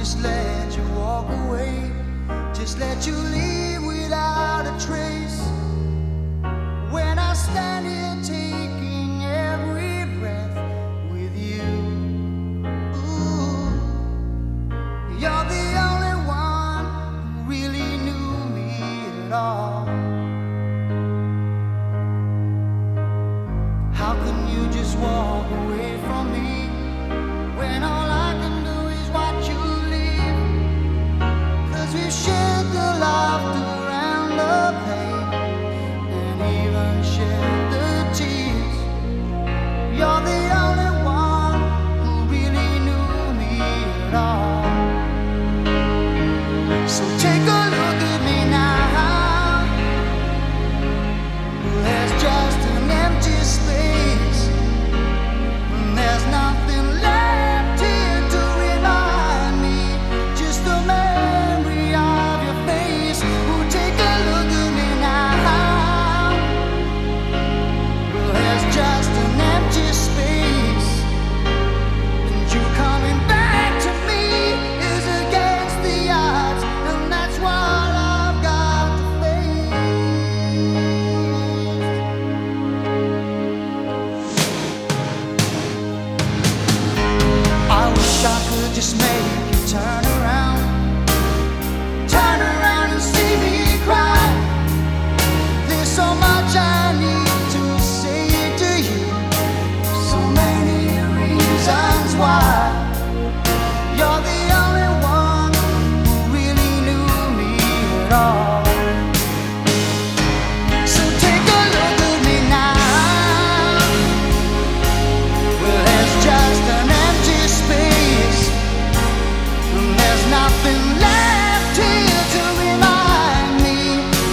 just let you walk away, just let you leave without a trace. When I stand here taking every breath with you, ooh, you're the only one who really knew me at all. How can you just walk away from me when all I can do is watch you leave? 'Cause we've shared the laughter and the pain, and even shared the tears. You're the only one who really knew me at all. So take a look at me now. There's just an empty space, and there's nothing left here to remind me, just the memory of your face. Oh, take a look at me now. There's just an empty space, and you coming back to me is against the odds, and that's what I've got to face. I wish I could just make you turn around and see me cry. There's so much I need to say to you, so many reasons why. You're the only one who really knew me at all. So take a look at me now. Well, there's just an empty space, and there's nothing left here to remind me,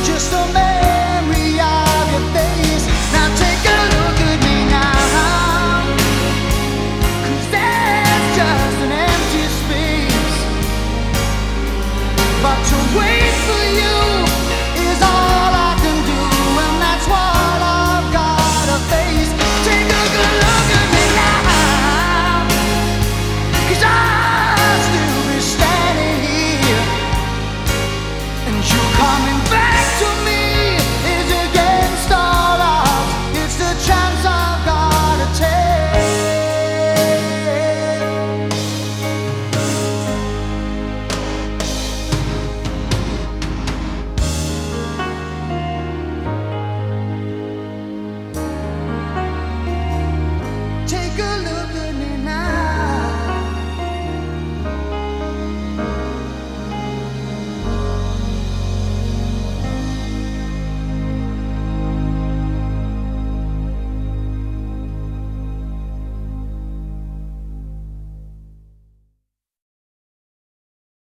just a memory of your face. Now take a look at me now, 'cause there's just an empty space, but to wait for you is all I can do, and that's what I've gotta face. Take a good look at me now, 'cause I'll still be standing here, and you coming